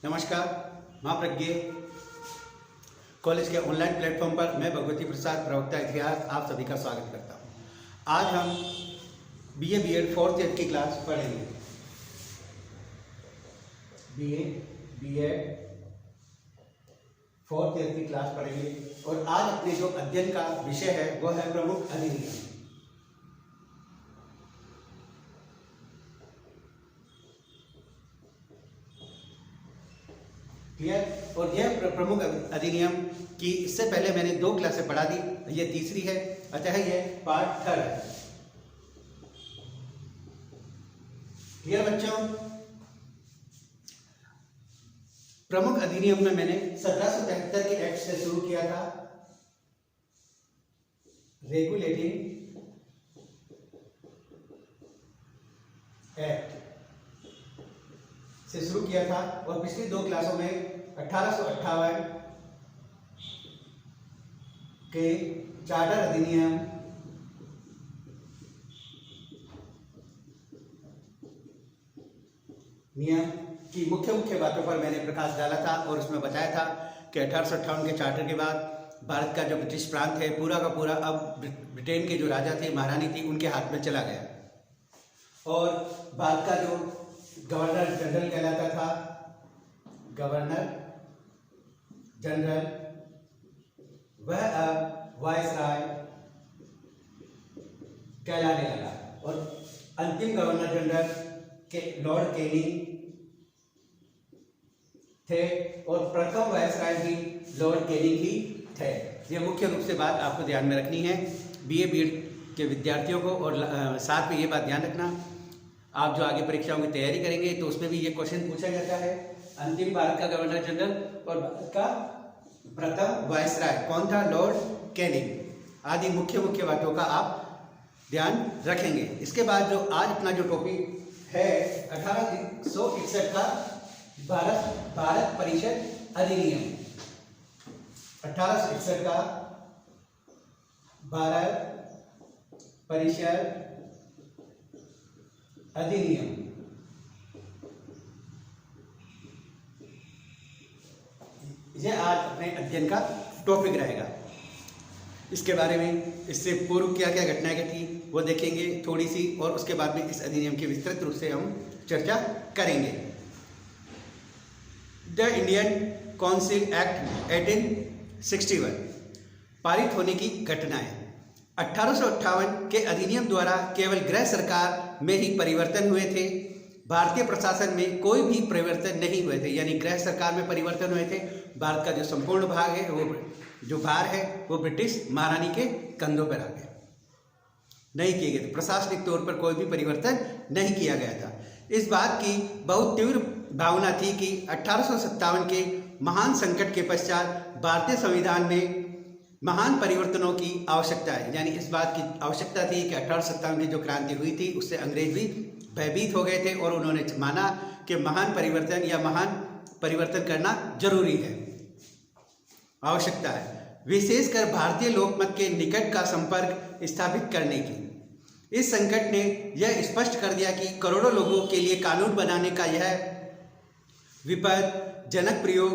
नमस्कार। माँ प्रज्ञ कॉलेज के ऑनलाइन प्लेटफॉर्म पर मैं भगवती प्रसाद, प्रवक्ता इतिहास, आप सभी का स्वागत करता हूँ। आज हम बीए बीएड फोर्थ ईयर की क्लास पढ़ेंगे। बीए बीएड फोर्थ ईयर की क्लास पढ़ेंगे और आज अपने जो अध्ययन का विषय है वह है प्रमुख अधिनियम। क्लियर। और यह प्रमुख अधिनियम की इससे पहले मैंने 2 क्लासें पढ़ा दी, ये तीसरी है, अतः ये पार्ट 3 है। क्लियर बच्चों। प्रमुख अधिनियम में मैंने 1773 के एक्ट से शुरू किया था, रेगुलेटिंग एक्ट से शुरू किया था और पिछली 2 क्लासों में 1858 के चार्टर अधिनियम, नियम की मुख्य बातों पर मैंने प्रकाश डाला था और उसमें बताया था कि 1858 के चार्टर के बाद भारत का जो ब्रिटिश प्रांत है पूरा का पूरा अब ब्रिटेन के जो राजा थे, महारानी थी, उनके हाथ में चला गया और भारत का जो गवर्नर जनरल कहलाता था, गवर्नर जनरल, वह अब वायसराय कहलाने लगा और अंतिम गवर्नर जनरल के लॉर्ड कैनिंग थे और प्रथम वायसराय भी लॉर्ड कैनिंग ही थे। ये मुख्य रूप से बात आपको ध्यान में रखनी है बीए बीएड के विद्यार्थियों को। और साथ में ये बात ध्यान रखना, आप जो आगे परीक्षाओं की तैयारी करेंगे तो उसमें भी ये क्वेश्चन पूछा जाता है, अंतिम भारत का गवर्नर जनरल और भारत का प्रथम वायसराय कौन था, लॉर्ड कैनिंग, आदि मुख्य बातों का आप ध्यान रखेंगे। इसके बाद जो आज अपना जो टॉपिक है 1861 का भारत परिषद अधिनियम, 1861 का भारत परिषद अधिनियम। यह आज अपने अध्ययन का टॉपिक रहेगा। इसके बारे में इससे पूर्व क्या क्या घटनाएं घटी वो देखेंगे थोड़ी सी, और उसके बाद में इस अधिनियम की विस्तृत रूप से हम चर्चा करेंगे। द इंडियन काउंसिल एक्ट 1861 पारित होने की घटनाएं। 1858 के अधिनियम द्वारा केवल गृह सरकार में ही परिवर्तन हुए थे, भारतीय प्रशासन में कोई भी परिवर्तन नहीं हुए थे। यानी गृह सरकार में परिवर्तन हुए थे, भारत का जो संपूर्ण भाग है वो जो भार है वो ब्रिटिश महारानी के कंधों पर आ गया, नहीं किए गए थे। प्रशासनिक तौर पर कोई भी परिवर्तन नहीं किया गया था। इस बात की बहुत तीव्र भावना थी कि 1857 के महान संकट के पश्चात भारतीय संविधान में महान परिवर्तनों की आवश्यकता है। यानी इस बात की आवश्यकता थी कि 1857 की जो क्रांति हुई थी उससे अंग्रेज भी भयभीत हो गए थे और उन्होंने माना कि महान परिवर्तन करना जरूरी है, आवश्यकता है, विशेषकर भारतीय लोकमत के निकट का संपर्क स्थापित करने की। इस संकट ने यह स्पष्ट कर दिया कि करोड़ों लोगों के लिए कानून बनाने का यह विपदजनक प्रयोग,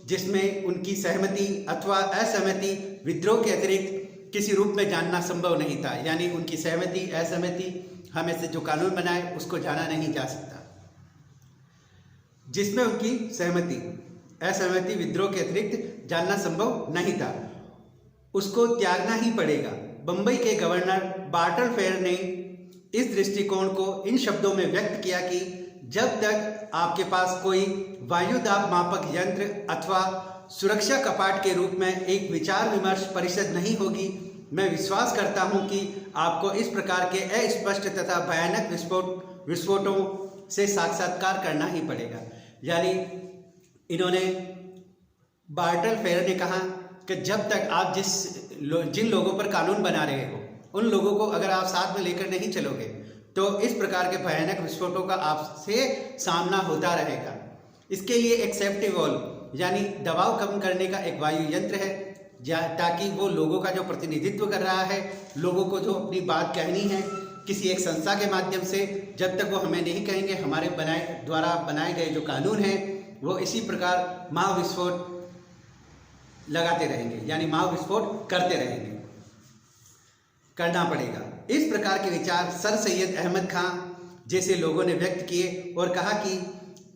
जिसमें उनकी सहमति अथवा असहमति विद्रोह के अतिरिक्त किसी रूप में जानना संभव नहीं था। यानी उनकी सहमति असहमति, हमें से जो कानून बनाए उसको जाना नहीं जा सकता, जिसमें उनकी सहमति असहमति विद्रोह के अतिरिक्त जानना संभव नहीं था, उसको त्यागना ही पड़ेगा। बंबई के गवर्नर बार्टल फेयर ने इस दृष्टिकोण को इन शब्दों में व्यक्त किया कि जब तक आपके पास कोई वायुदाब मापक यंत्र अथवा सुरक्षा कपाट के रूप में एक विचार विमर्श परिषद नहीं होगी, मैं विश्वास करता हूं कि आपको इस प्रकार के अस्पष्ट तथा भयानक विस्फोटों से साक्षात्कार करना ही पड़ेगा। यानी इन्होंने, बार्टल फेयर ने कहा कि जब तक आप जिन लोगों पर कानून बना रहे हो उन लोगों को अगर आप साथ में लेकर नहीं चलोगे तो इस प्रकार के भयानक विस्फोटों का आपसे सामना होता रहेगा। इसके लिए एक सेफ्टी वॉल्व यानी दबाव कम करने का एक वायु यंत्र है, ताकि वो लोगों का जो प्रतिनिधित्व कर रहा है, लोगों को जो अपनी बात कहनी है किसी एक संस्था के माध्यम से, जब तक वो हमें नहीं कहेंगे, हमारे द्वारा बनाए गए जो कानून हैं वो इसी प्रकार महाविस्फोट लगाते रहेंगे, यानी महाविस्फोट करते रहेंगे, करना पड़ेगा। इस प्रकार के विचार सर सैयद अहमद खां जैसे लोगों ने व्यक्त किए और कहा कि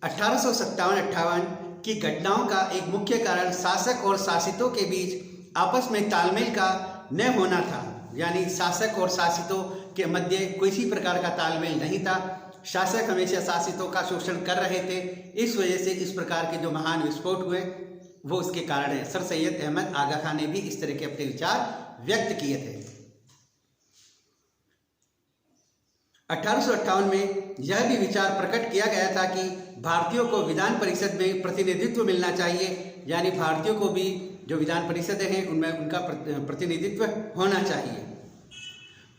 1857-58 की घटनाओं का एक मुख्य कारण शासक और शासितों के बीच आपस में तालमेल का न होना था, यानी शासक और शासितों के मध्य किसी प्रकार का तालमेल नहीं था। शासक हमेशा शासितों का शोषण कर रहे थे, इस वजह से इस प्रकार के जो महान विस्फोट हुए वो उसके कारण है। सर सैयद अहमद आगा खां ने भी इस तरह के अपने विचार व्यक्त किए थे। 1858 में यह भी विचार प्रकट किया गया था कि भारतीयों को विधान परिषद में प्रतिनिधित्व मिलना चाहिए, यानी भारतीयों को भी जो विधान परिषदें हैं उनमें उनका प्रतिनिधित्व होना चाहिए।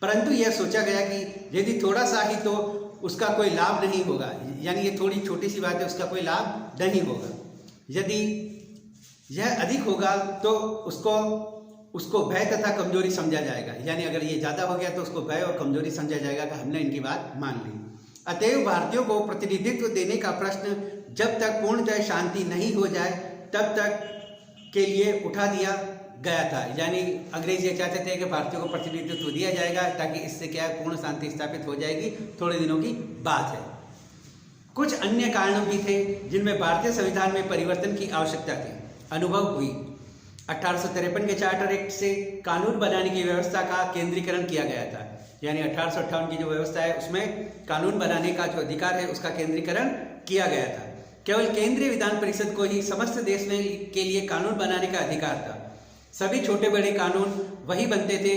परंतु यह सोचा गया कि यदि थोड़ा सा ही तो उसका कोई लाभ नहीं होगा, यानी ये थोड़ी छोटी सी बात है, उसका कोई लाभ नहीं होगा। यदि यह अधिक होगा तो उसको भय तथा कमजोरी समझा जाएगा, यानी अगर ये ज़्यादा हो गया तो उसको भय और कमजोरी समझा जाएगा कि हमने इनकी बात मान ली। अतएव भारतीयों को प्रतिनिधित्व देने का प्रश्न जब तक पूर्णतः शांति नहीं हो जाए तब तक के लिए उठा दिया गया था, यानी अंग्रेज ये चाहते थे कि भारतीयों को प्रतिनिधित्व दिया जाएगा ताकि इससे क्या है, पूर्ण शांति स्थापित हो जाएगी, थोड़े दिनों की बात है। कुछ अन्य कारण भी थे जिनमें भारतीय संविधान में परिवर्तन की आवश्यकता थी, अनुभव हुई। 1853 के चार्टर एक्ट से कानून बनाने की व्यवस्था का केंद्रीकरण किया गया था, यानी 1858 की जो व्यवस्था है उसमें कानून बनाने का जो अधिकार है उसका केंद्रीकरण किया गया था। केवल केंद्रीय विधान परिषद को ही समस्त देश में के लिए कानून बनाने का अधिकार था। सभी छोटे बड़े कानून वही बनते थे,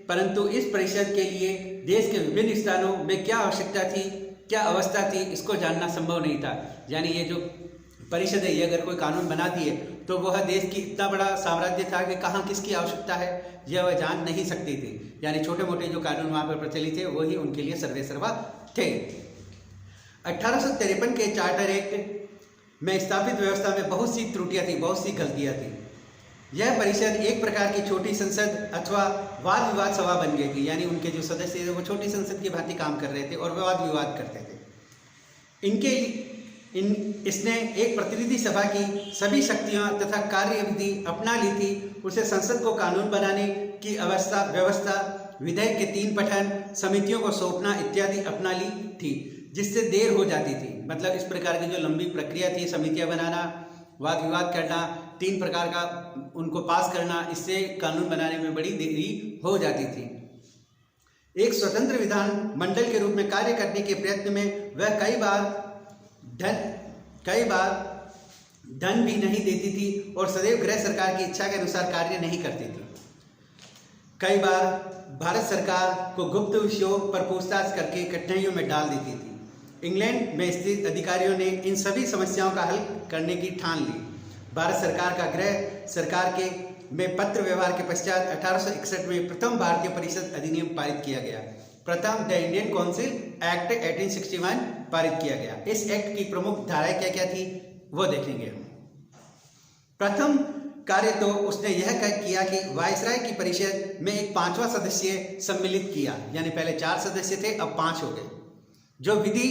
परंतु इस परिषद के लिए देश के विभिन्न स्थानों में क्या आवश्यकता थी, क्या अवस्था थी, इसको जानना संभव नहीं था। यानी ये जो परिषद है, ये अगर कोई कानून बना दिए तो वह देश की इतना बड़ा साम्राज्य था कि कहाँ किसकी आवश्यकता है यह वह जान नहीं सकती थी, यानी छोटे मोटे जो कानून वहाँ पर प्रचलित थे वही उनके लिए सर्वेसर्वा थे। 1853 के चार्टर एक्ट में स्थापित व्यवस्था में बहुत सी त्रुटियां थी, बहुत सी गलतियां थी। यह परिषद एक प्रकार की छोटी संसद अथवा वाद विवाद सभा बन गई थी, यानी उनके जो सदस्य थे वो छोटी संसद की भांति काम कर रहे थे और वाद विवाद करते थे। इसने एक प्रतिनिधि सभा की सभी शक्तियां तथा कार्यविधि अपना ली थी। उसे संसद को कानून बनाने की व्यवस्था, विधेयक के 3 पठन, समितियों को सौंपना इत्यादि अपना ली थी, जिससे देर हो जाती थी। मतलब इस प्रकार की जो लंबी प्रक्रिया थी, समितियां बनाना, वाद विवाद करना, 3 प्रकार का उनको पास करना, इससे कानून बनाने में बड़ी देरी हो जाती थी। एक स्वतंत्र विधान मंडल के रूप में कार्य करने के प्रयत्न में वह कई बार धन भी नहीं देती थी और सदैव गृह सरकार की इच्छा के अनुसार कार्य नहीं करती थी। कई बार भारत सरकार को गुप्त विषयों पर पूछताछ करके कठिनाइयों में डाल देती थी। इंग्लैंड में स्थित अधिकारियों ने इन सभी समस्याओं का हल करने की ठान ली। भारत सरकार का गृह सरकार के में पत्र व्यवहार के पश्चात 1861 में प्रथम भारतीय परिषद अधिनियम पारित किया गया। प्रथम द इंडियन काउंसिल एक्ट 1861 पारित किया गया। इस एक्ट की प्रमुख धाराएं क्या क्या थी वो देखेंगे हम। प्रथम कार्य तो उसने यह किया कि वायसराय की परिषद में एक 5वां सदस्य सम्मिलित किया, यानी पहले 4 सदस्य थे, अब 5 हो गए। जो विधि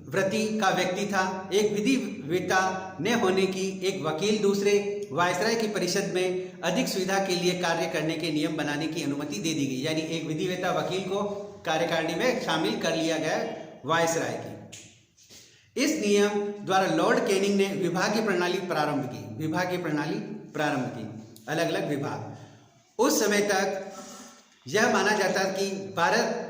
व्रती का व्यक्ति था, एक विधि वेता न होने की एक वकील दूसरे वायसराय की परिषद में अधिक सुविधा के लिए कार्य करने के नियम बनाने की अनुमति दे दी गई, यानी एक विधि वेता वकील को कार्यकारिणी में शामिल कर लिया गया वायसराय की। इस नियम द्वारा लॉर्ड कैनिंग ने विभागीय प्रणाली प्रारंभ की, अलग अलग विभाग। उस समय तक यह माना जाता कि भारत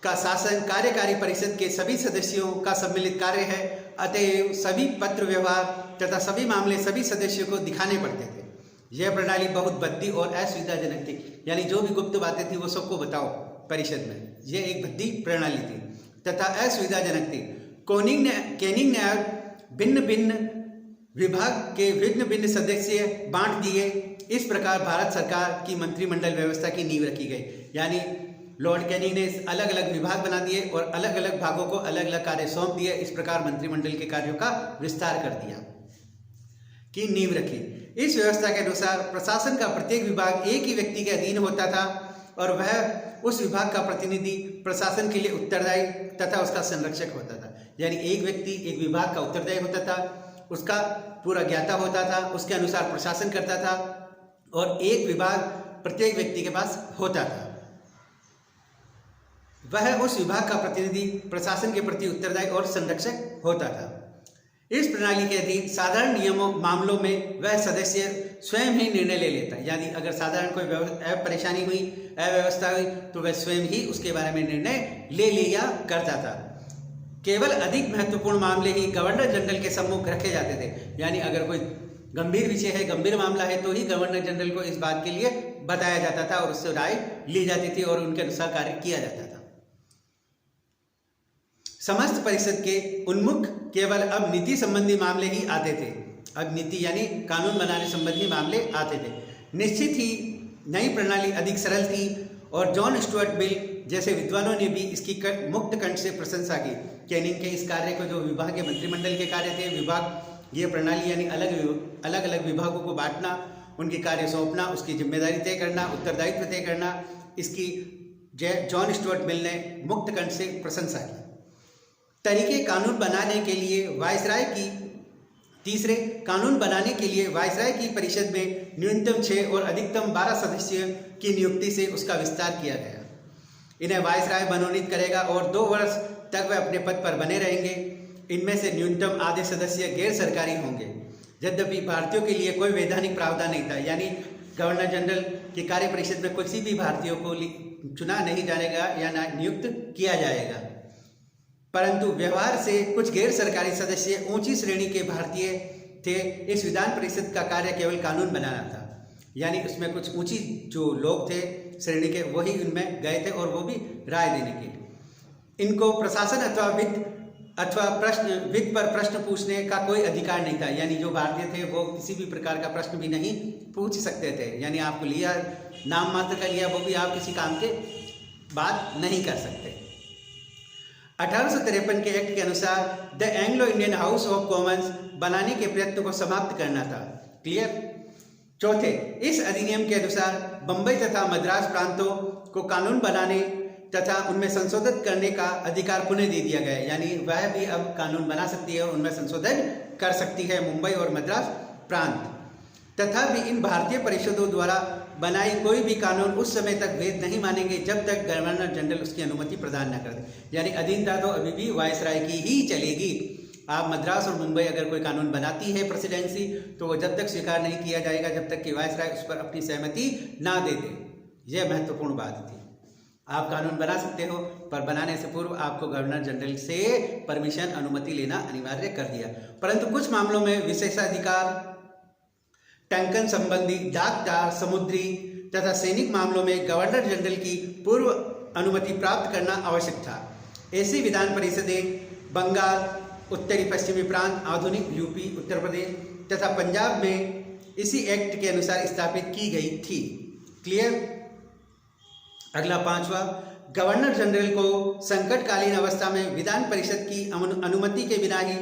का शासन कार्यकारी परिषद के सभी सदस्यों का सम्मिलित कार्य है, अतएव सभी पत्र व्यवहार तथा सभी मामले सभी सदस्यों को दिखाने पड़ते थे। यह प्रणाली बहुत भद्दी और असुविधाजनक थी, यानी जो भी गुप्त बातें थी वो सबको बताओ परिषद में। यह एक भद्दी प्रणाली थी तथा असुविधाजनक थी। कैनिंग ने भिन्न भिन्न विभाग के भिन्न भिन्न सदस्य बांट दिए। इस प्रकार भारत सरकार की मंत्रिमंडल व्यवस्था की नींव रखी गई, यानी लॉर्ड कैनिंग ने अलग अलग विभाग बना दिए और अलग अलग भागों को अलग अलग कार्य सौंप दिए। इस प्रकार मंत्रिमंडल के कार्यों का विस्तार कर दिया की नींव रखी। इस व्यवस्था के अनुसार प्रशासन का प्रत्येक विभाग एक ही व्यक्ति के अधीन होता था। और वह उस विभाग का प्रतिनिधि प्रशासन के लिए उत्तरदायी तथा उसका संरक्षक होता था। यानी एक व्यक्ति एक विभाग का उत्तरदायी होता था, उसका पूरा ज्ञाता होता था, उसके अनुसार प्रशासन करता था और एक विभाग प्रत्येक व्यक्ति के पास होता था। वह उस विभाग का प्रतिनिधि प्रशासन के प्रति उत्तरदायी और संरक्षक होता था। इस प्रणाली के अधीन साधारण नियमों मामलों में वह सदस्य स्वयं ही निर्णय ले लेता। यानी अगर साधारण कोई परेशानी हुई, अव्यवस्था हुई, तो वह स्वयं ही उसके बारे में निर्णय ले लिया करता था। केवल अधिक महत्वपूर्ण मामले ही गवर्नर जनरल के सम्मुख रखे जाते थे। यानी अगर कोई गंभीर विषय है, गंभीर मामला है, तो ही गवर्नर जनरल को इस बात के लिए बताया जाता था और उससे राय ली जाती थी और उनके अनुसार कार्य किया जाता था। समस्त परिषद के उन्मुख केवल अब नीति संबंधी मामले ही आते थे। अब नीति यानी कानून बनाने संबंधी मामले आते थे। निश्चित ही नई प्रणाली अधिक सरल थी और जॉन स्टुअर्ट मिल जैसे विद्वानों ने भी इसकी मुक्त कंठ से प्रशंसा की। कैनिंग के इस कार्य को, जो विभाग के मंत्रिमंडल के कार्य थे, विभाग ये प्रणाली यानी अलग अलग विभागों को बांटना, उनके कार्य सौंपना, उसकी जिम्मेदारी तय करना, उत्तरदायित्व तय करना, इसकी जॉन स्टुअर्ट मिल ने मुक्त कंठ से प्रशंसा की। तरीके कानून बनाने के लिए वायसराय की तीसरे कानून बनाने के लिए वायसराय की परिषद में न्यूनतम 6 और अधिकतम 12 सदस्यों की नियुक्ति से उसका विस्तार किया गया। इन्हें वायसराय मनोनीत करेगा और 2 वर्ष तक वे अपने पद पर बने रहेंगे। इनमें से न्यूनतम आधे सदस्य गैर सरकारी होंगे। यद्यपि भारतीयों के लिए कोई वैधानिक प्रावधान नहीं था। यानी गवर्नर जनरल की कार्य परिषद में किसी भी भारतीयों को चुना नहीं जाएगा या नियुक्त किया जाएगा, परंतु व्यवहार से कुछ गैर सरकारी सदस्य ऊंची श्रेणी के भारतीय थे। इस विधान परिषद का कार्य केवल कानून बनाना था। यानी उसमें कुछ ऊंची जो लोग थे श्रेणी के, वही उनमें गए थे और वो भी राय देने के लिए। इनको प्रशासन अथवा वित्त पर प्रश्न पूछने का कोई अधिकार नहीं था। यानी जो भारतीय थे वो किसी भी प्रकार का प्रश्न भी नहीं पूछ सकते थे। यानी आपको लिया, नाम मात्र का लिया, वो भी आप किसी काम के बात नहीं कर सकते। 1853 के एक्ट के अनुसार the Anglo Indian house of Commons बनाने के प्रयत्न को समाप्त करना था। क्लियर। चौथे, इस अधिनियम के अनुसार बंबई तथा मद्रास प्रांतों को कानून बनाने तथा उनमें संशोधन करने का अधिकार पुनः दे दिया गया। यानी वह भी अब कानून बना सकती है और उनमें संशोधन कर सकती है, मुंबई और मद्रास प्रांत। तथा भी इन भारतीय परिषदों द्वारा बनाई कोई भी कानून उस समय तक वैध नहीं मानेंगे जब तक गवर्नर जनरल उसकी अनुमति प्रदान न कर दे। यानी अधीनता तो अभी भी वायसराय की ही चलेगी। आप मद्रास और मुंबई अगर कोई कानून बनाती है प्रेसिडेंसी, तो वो जब तक स्वीकार नहीं किया जाएगा जब तक कि वायसराय उस पर अपनी सहमति ना दे दे। यह महत्वपूर्ण बात थी। आप कानून बना सकते हो, पर बनाने से पूर्व आपको गवर्नर जनरल से परमिशन, अनुमति लेना अनिवार्य कर दिया। परंतु कुछ मामलों में विशेषाधिकार, टंकन संबंधी, डाकदार, समुद्री तथा सैनिक मामलों में गवर्नर जनरल की पूर्व अनुमति प्राप्त करना आवश्यक था। ऐसी विधान परिषदें बंगाल, उत्तरी पश्चिमी प्रांत, आधुनिक यूपी, उत्तर प्रदेश तथा पंजाब में इसी एक्ट के अनुसार स्थापित की गई थी। क्लियर। अगला 5वां, गवर्नर जनरल को संकटकालीन अवस्था में विधान परिषद की अनुमति के बिना ही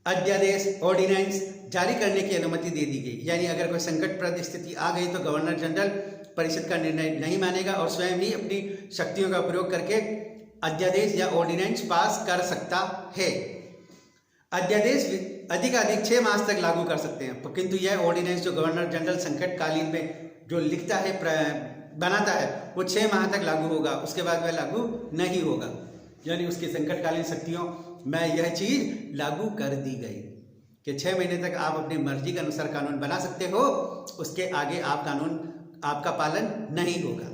अध्यादेश, ऑर्डिनेंस जारी करने की अनुमति दे दी गई। यानी अगर कोई संकटप्रद स्थिति आ गई तो गवर्नर जनरल परिषद का निर्णय नहीं मानेगा और स्वयं ही अपनी शक्तियों का प्रयोग करके अध्यादेश या ऑर्डिनेंस पास कर सकता है। अध्यादेश अधिकाधिक 6 मास तक लागू कर सकते हैं, किंतु यह ऑर्डिनेंस जो गवर्नर जनरल संकटकालीन में जो लिखता है, बनाता है, वो 6 माह तक लागू होगा। उसके बाद वह लागू नहीं होगा। यानी उसकी संकटकालीन शक्तियों में यह चीज लागू कर दी गई कि 6 महीने तक आप अपनी मर्जी के अनुसार कानून बना सकते हो, उसके आगे आपका पालन नहीं होगा।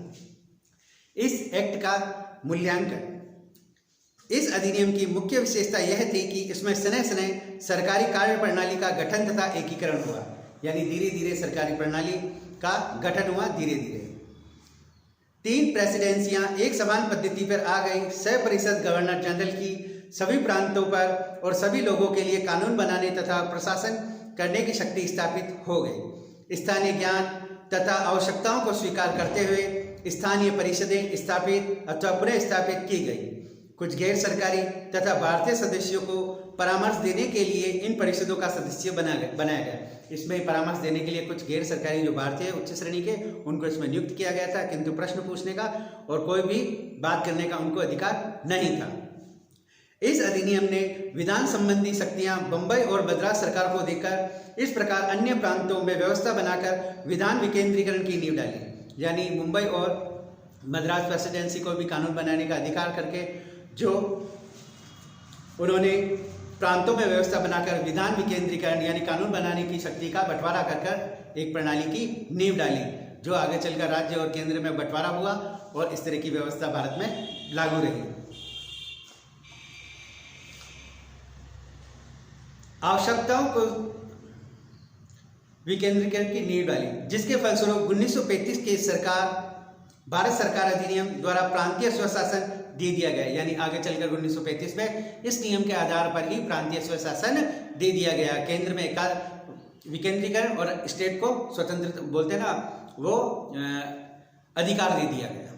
इस एक्ट का मूल्यांकन। इस अधिनियम की मुख्य विशेषता यह थी कि इसमें सने सरकारी कार्य प्रणाली का गठन तथा एकीकरण हुआ। यानी धीरे धीरे सरकारी प्रणाली का गठन हुआ, धीरे धीरे 3 प्रेसिडेंसियां एक समान पद्धति पर आ गई। परिषद गवर्नर जनरल की सभी प्रांतों पर और सभी लोगों के लिए कानून बनाने तथा प्रशासन करने की शक्ति स्थापित हो गई। स्थानीय ज्ञान तथा आवश्यकताओं को स्वीकार करते हुए स्थानीय परिषदें स्थापित अथवा पुनः स्थापित की गई। कुछ गैर सरकारी तथा भारतीय सदस्यों को परामर्श देने के लिए इन परिषदों का सदस्य बनाया गया। इसमें परामर्श देने के लिए कुछ गैर सरकारी जो भारतीय उच्च श्रेणी के उनको इसमें नियुक्त किया गया था, किंतु प्रश्न पूछने का और कोई भी बात करने का उनको अधिकार नहीं था। इस अधिनियम ने विधान संबंधी शक्तियां बंबई और मद्रास सरकार को देकर इस प्रकार अन्य प्रांतों में व्यवस्था बनाकर विधान विकेंद्रीकरण की नींव डाली। यानी मुंबई और मद्रास प्रेसिडेंसी को भी कानून बनाने का अधिकार करके जो उन्होंने प्रांतों में व्यवस्था बनाकर विधान विकेंद्रीकरण यानी कानून बनाने की शक्ति का बंटवारा कर एक प्रणाली की नींव डाली, जो आगे चलकर राज्य और केंद्र में बंटवारा हुआ और इस तरह की व्यवस्था भारत में लागू रही। आवश्यकताओं को विकेंद्रीकरण की नींव डाली, जिसके फलस्वरूप 1935 के भारत सरकार अधिनियम द्वारा प्रांतीय स्वशासन दे दिया गया। यानी आगे चलकर 1935 में इस नियम के आधार पर ही प्रांतीय स्वशासन दे दिया गया। केंद्र में विकेंद्रीकरण और स्टेट को स्वतंत्र बोलते ना वो अधिकार दे दिया गया।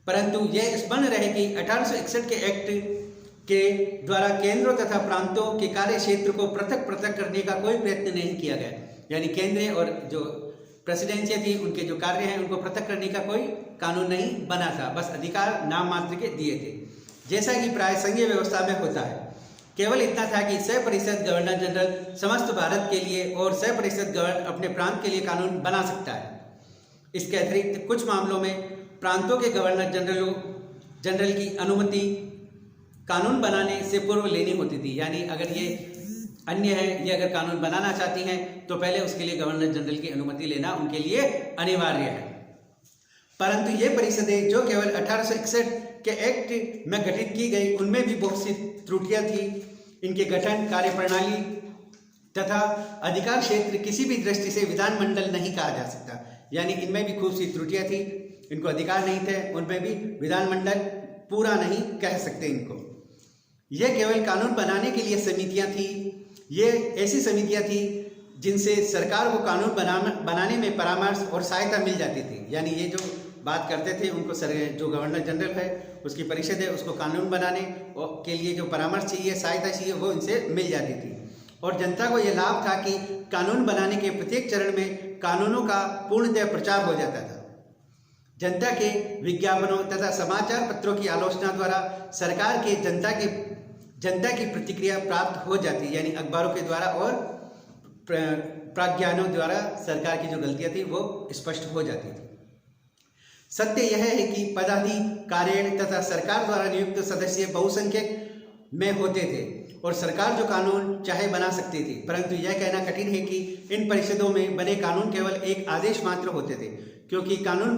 परंतु यह स्पष्ट रहे कि 1861 के एक्ट के द्वारा केंद्रों तथा प्रांतों के कार्य क्षेत्र को पृथक पृथक करने का कोई प्रयत्न नहीं किया गया। यानी केंद्र और जो प्रेसिडेंसी थी उनके जो कार्य हैं उनको पृथक करने का कोई कानून नहीं बना था, बस अधिकार नाम मात्र के दिए थे, जैसा कि प्राय संघीय व्यवस्था में होता है। केवल इतना था कि सह परिषद गवर्नर जनरल समस्त भारत के लिए और सह परिषद गवर्नर अपने प्रांत के लिए कानून बना सकता है। इसके अतिरिक्त कुछ मामलों में प्रांतों के गवर्नर जनरल की अनुमति कानून बनाने से पूर्व लेनी होती थी। यानी अगर ये अन्य है, ये अगर कानून बनाना चाहती हैं तो पहले उसके लिए गवर्नर जनरल की अनुमति लेना उनके लिए अनिवार्य है। परंतु ये परिषदें जो केवल 1861 के एक्ट में गठित की गई, उनमें भी बहुत सी त्रुटियां थी। इनके गठन, कार्यप्रणाली तथा अधिकार क्षेत्र किसी भी दृष्टि से विधानमंडल नहीं कहा जा सकता। यानी इनमें भी खूब सी त्रुटियां थी, इनको अधिकार नहीं थे, उनमें भी विधानमंडल पूरा नहीं कह सकते इनको। यह केवल कानून बनाने के लिए समितियां थी। ये ऐसी समितियां थी जिनसे सरकार को कानून बनाने में परामर्श और सहायता मिल जाती थी। यानी ये जो बात करते थे उनको जो गवर्नर जनरल है उसकी परिषद है, उसको कानून बनाने के लिए जो परामर्श चाहिए, सहायता चाहिए, वो इनसे मिल जाती थी। और जनता को ये लाभ था कि कानून बनाने के प्रत्येक चरण में कानूनों का पूर्णतः प्रचार हो जाता था। जनता के विज्ञापनों तथा समाचार पत्रों की आलोचना द्वारा सरकार के जनता की प्रतिक्रिया प्राप्त हो जाती। यानी अखबारों के द्वारा और प्राज्ञानों द्वारा सरकार की जो गलतियां थी वो स्पष्ट हो जाती थी। सत्य यह है कि पदाधिकारियों तथा सरकार द्वारा नियुक्त सदस्य बहुसंख्यक में होते थे और सरकार जो कानून चाहे बना सकती थी, परंतु यह कहना कठिन है कि इन परिषदों में बने कानून केवल एक आदेश मात्र होते थे, क्योंकि कानून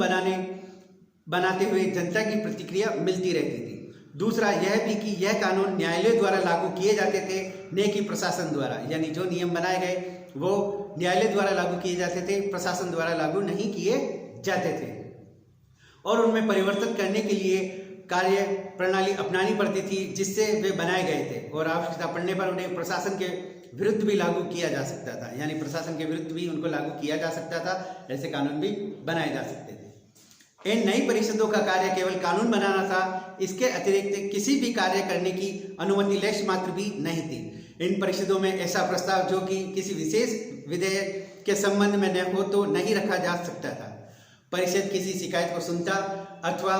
बनाते हुए जनता की प्रतिक्रिया मिलती रहती थी। दूसरा यह भी कि यह कानून न्यायालय द्वारा लागू किए जाते थे, न कि प्रशासन द्वारा। यानी जो नियम बनाए गए वो न्यायालय द्वारा लागू किए जाते थे, प्रशासन द्वारा लागू नहीं किए जाते थे। और उनमें परिवर्तन करने के लिए कार्य प्रणाली अपनानी पड़ती थी जिससे वे बनाए गए थे, और आवश्यकता पड़ने पर उन्हें प्रशासन के विरुद्ध भी लागू किया जा सकता था। यानी प्रशासन के विरुद्ध भी उनको लागू किया जा सकता था, ऐसे कानून भी बनाए जा सकते थे। इन नई परिषदों का कार्य केवल कानून बनाना था, इसके अतिरिक्त किसी भी कार्य करने की अनुमति लेश मात्र भी नहीं थी। इन परिषदों में ऐसा प्रस्ताव जो कि किसी विशेष विधेयक के संबंध में न हो तो नहीं रखा जा सकता था। परिषद किसी शिकायत को सुनता अथवा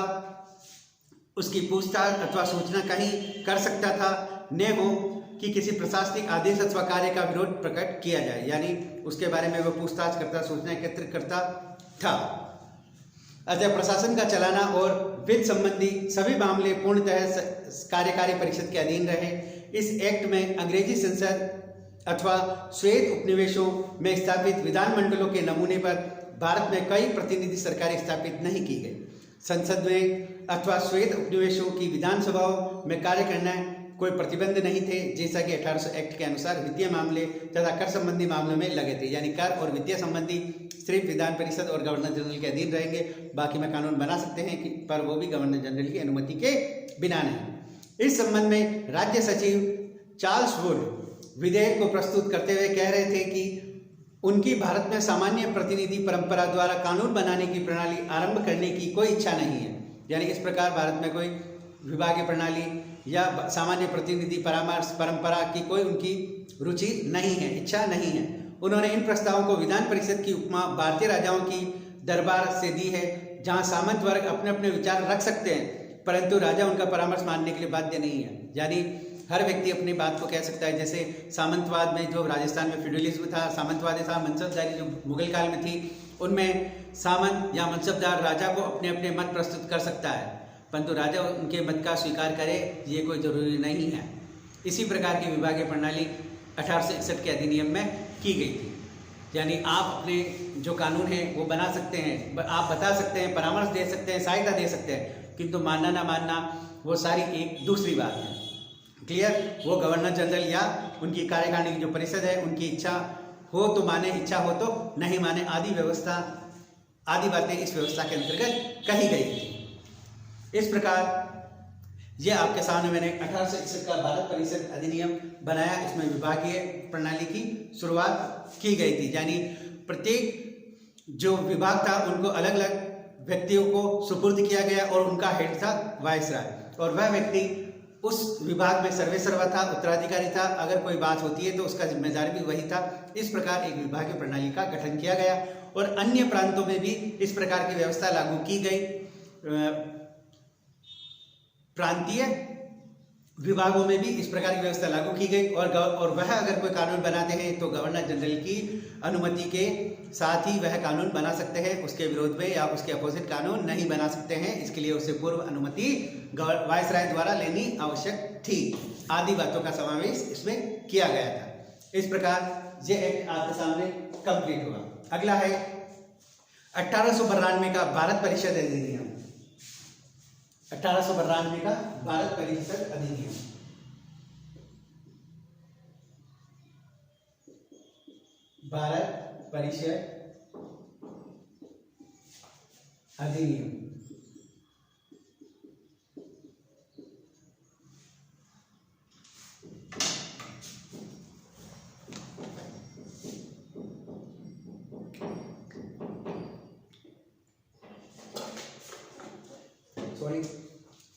उसकी पूछताछ अथवा सूचना कहीं कर सकता था, न हो कि किसी प्रशासनिक आदेश अथवा कार्य का विरोध प्रकट किया जाए। यानी उसके बारे में वो पूछताछ करता, सूचना एकत्र करता था। अतः प्रशासन का चलाना और वित्त संबंधी सभी मामले पूर्णतः कार्यकारी परिषद के अधीन रहे। इस एक्ट में अंग्रेजी संसद अथवा श्वेत उपनिवेशों में स्थापित विधानमंडलों के नमूने पर भारत में कई प्रतिनिधि सरकारें स्थापित नहीं की गई। संसद में अथवा श्वेत उपनिवेशों की विधानसभाओं में कार्य करना कोई प्रतिबंध नहीं थे, जैसा कि 1800 एक्ट के अनुसार वित्तीय मामले तथा कर संबंधी मामलों में लगे थे। यानी कर और वित्तीय संबंधी सिर्फ विधान परिषद और गवर्नर जनरल के अधीन रहेंगे, बाकी में कानून बना सकते हैं पर वो भी गवर्नर जनरल की अनुमति के बिना नहीं। इस संबंध में राज्य सचिव चार्ल्स वुड विधेयक को प्रस्तुत करते हुए कह रहे थे कि उनकी भारत में सामान्य प्रतिनिधि परंपरा द्वारा कानून बनाने की प्रणाली आरंभ करने की कोई इच्छा नहीं है। यानी इस प्रकार भारत में कोई विभागीय प्रणाली या सामान्य प्रतिनिधि परामर्श परंपरा की कोई उनकी रुचि नहीं है, इच्छा नहीं है। उन्होंने इन प्रस्तावों को विधान परिषद की उपमा भारतीय राजाओं की दरबार से दी है, जहां सामंत वर्ग अपने अपने विचार रख सकते हैं परंतु राजा उनका परामर्श मानने के लिए बाध्य नहीं है। यानी हर व्यक्ति अपनी बात को कह सकता है। जैसे सामंतवाद में जो राजस्थान में फ्यूडलिज्म था, सामंतवादी था, मनसबदारी जो मुगल काल में थी, उनमें सामंत या मनसबदार राजा को अपने अपने मत प्रस्तुत कर सकता है परंतु राजा उनके मत का स्वीकार करे ये कोई जरूरी नहीं है। इसी प्रकार की विभागीय प्रणाली 1861 के अधिनियम में की गई थी। यानी आप अपने जो कानून है वो बना सकते हैं, आप बता सकते हैं, परामर्श दे सकते हैं, सहायता दे सकते हैं, किंतु मानना ना मानना वो सारी एक दूसरी बात है। क्लियर? वो गवर्नर जनरल या उनकी कार्यकारिणी की जो परिषद है उनकी इच्छा हो तो माने, इच्छा हो तो नहीं माने, आदि बातें इस व्यवस्था के अंतर्गत कही गई थी। इस प्रकार ये आपके सामने मैंने 1861 का भारत परिषद अधिनियम बनाया। इसमें विभागीय प्रणाली की शुरुआत की गई थी। यानी प्रत्येक जो विभाग था उनको अलग अलग व्यक्तियों को सुपुर्द किया गया और उनका हेड था वायसराय, और वह व्यक्ति उस विभाग में सर्वेसर्वा था, उत्तराधिकारी था। अगर कोई बात होती है तो उसका जिम्मेदार भी वही था। इस प्रकार एक विभागीय प्रणाली का गठन किया गया और अन्य प्रांतों में भी इस प्रकार की व्यवस्था लागू की गई। प्रांतीय विभागों में भी इस प्रकार की व्यवस्था लागू की गई और वह अगर कोई कानून बनाते हैं तो गवर्नर जनरल की अनुमति के साथ ही वह कानून बना सकते हैं। उसके विरोध में या उसके अपोजिट कानून नहीं बना सकते हैं। इसके लिए उससे पूर्व अनुमति वायसराय द्वारा लेनी आवश्यक थी। आदि बातों का समावेश इसमें किया गया था। इस प्रकार ये एक्ट आपके सामने कंप्लीट हुआ। अगला है 1892 का भारत परिषद अधिनियम। 1892 का भारत परिषद अधिनियम। भारत परिषद अधिनियम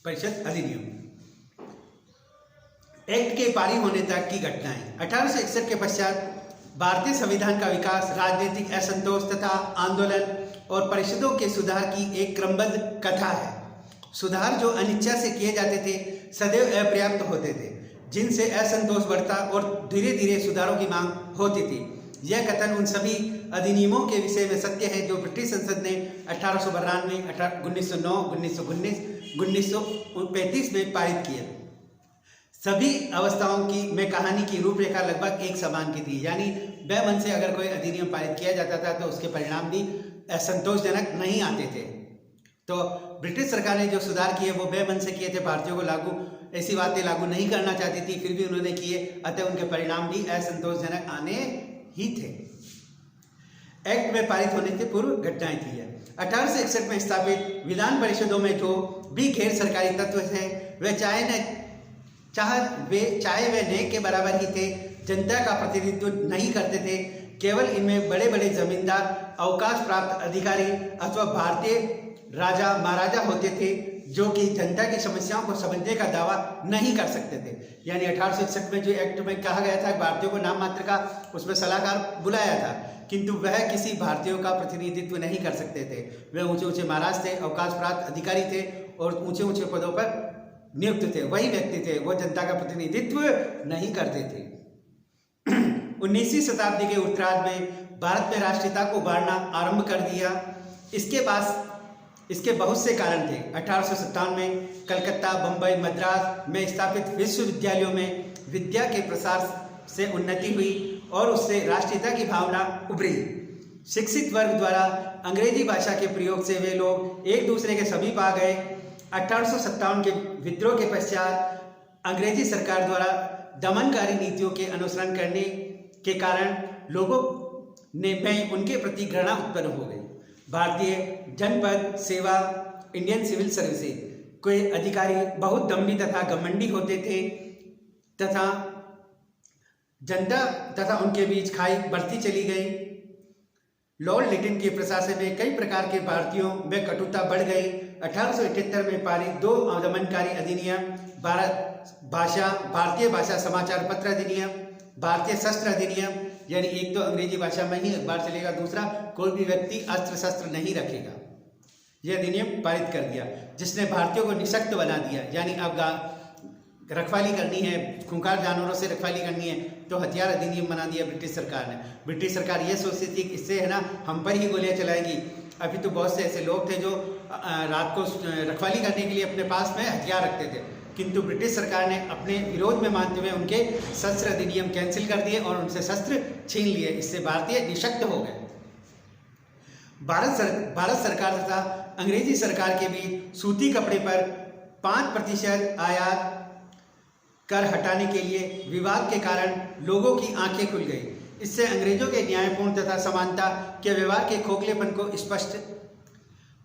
परिषद अधिनियम। एक्ट के पारित होने तक की घटनाएं। 1861 के पश्चात भारतीय संविधान का विकास राजनीतिक असंतोष तथा आंदोलन और परिषदों के सुधार की एक क्रमबद्ध कथा है। सुधार जो अनिच्छा से किए जाते थे सदैव अपर्याप्त होते थे, जिनसे असंतोष बढ़ता और धीरे धीरे सुधारों की मांग होती थी। यह कथन उन सभी अधिनियमों के विषय में सत्य है जो ब्रिटिश संसद ने 1892, 1909, 1919, 1935 में पारित किए। सभी अवस्थाओं की में कहानी की रूपरेखा लगभग एक समान की थी। यानी बेमन से अगर कोई अधिनियम पारित किया जाता था तो उसके परिणाम भी असंतोषजनक नहीं आते थे। तो ब्रिटिश सरकार ने जो सुधार किए वो बेमन से किए थे, भारतीयों को ऐसी बातें लागू नहीं करना चाहती थी, फिर भी उन्होंने किए, अतः उनके परिणाम भी असंतोषजनक आने ही थे। एक्ट में पारित होने से पूर्व घटनाएं थी। 1861 में स्थापित विधान परिषदों में जो भी गैर सरकारी तत्व थे वे चाहे वे ने के बराबर ही थे, जनता का प्रतिनिधित्व नहीं करते थे। केवल इनमें बड़े बड़े जमींदार, अवकाश प्राप्त अधिकारी अथवा भारतीय राजा महाराजा होते थे जो कि जनता की समस्याओं को समझने का दावा नहीं कर सकते थे। यानी 1861 में जो एक्ट में कहा गया था भारतीयों को नाम मात्र का उसमें सलाहकार बुलाया था, किंतु वह किसी भारतीयों का प्रतिनिधित्व नहीं कर सकते थे। वे ऊंचे ऊंचे महाराज थे, अवकाश प्राप्त अधिकारी थे और ऊंचे ऊंचे पदों पर नियुक्त थे। वही व्यक्ति थे, वो जनता का प्रतिनिधित्व नहीं करते थे। 19वीं शताब्दी के उत्तरार्ध में भारत में राष्ट्रीयता को उभारना आरंभ कर दिया। इसके बहुत से कारण थे। 1857 में कलकत्ता, बंबई, मद्रास में स्थापित विश्वविद्यालयों में विद्या के प्रसार से उन्नति हुई और उससे राष्ट्रीयता की भावना उभरी। शिक्षित वर्ग द्वारा अंग्रेजी भाषा के प्रयोग से वे लोग एक दूसरे के समीप आ गए। 1857 के विद्रोह के पश्चात अंग्रेजी सरकार द्वारा दमनकारी नीतियों के अनुसरण करने के कारण लोगों में उनके प्रति घृणा उत्पन्न हो गई। भारतीय जनपद सेवा, इंडियन सिविल सर्विसेज के अधिकारी बहुत दम्भी तथा घमंडी होते थे तथा जनता तथा उनके बीच खाई बढ़ती चली गई। लॉर्ड लिटिन के प्रशासन में कई प्रकार के भारतीयों में कटुता बढ़ गई। 1878 में पारित 2 दमनकारी अधिनियम भारत भाषा, भारतीय भाषा समाचार पत्र अधिनियम, भारतीय शस्त्र अधिनियम, यानी एक तो अंग्रेजी भाषा में ही अखबार चलेगा, दूसरा कोई भी व्यक्ति अस्त्र शस्त्र नहीं रखेगा, यह अधिनियम पारित कर दिया, जिसने भारतीयों को निःशक्त बना दिया। यानी अब रखवाली करनी है, खूंखार जानवरों से रखवाली करनी है तो हथियार अधिनियम बना दिया ब्रिटिश सरकार ने। ब्रिटिश सरकार ये सोचती थी कि इससे है ना हम पर ही गोलियां चलाएगी। अभी तो बहुत से ऐसे लोग थे जो रात को रखवाली करने के लिए अपने पास में हथियार रखते थे, किंतु ब्रिटिश सरकार ने अपने विरोध में मानते हुए उनके शस्त्र अधिनियम कैंसिल कर दिए और उनसे शस्त्र छीन लिए। इससे भारतीय निःशक्त हो गए। भारत सरकार तथा अंग्रेजी सरकार के बीच सूती कपड़े पर 5% आयात कर हटाने के लिए विवाद के कारण लोगों की आंखें खुल गई। इससे अंग्रेजों के न्यायपूर्ण तथा समानता के व्यवहार के खोखलेपन को स्पष्ट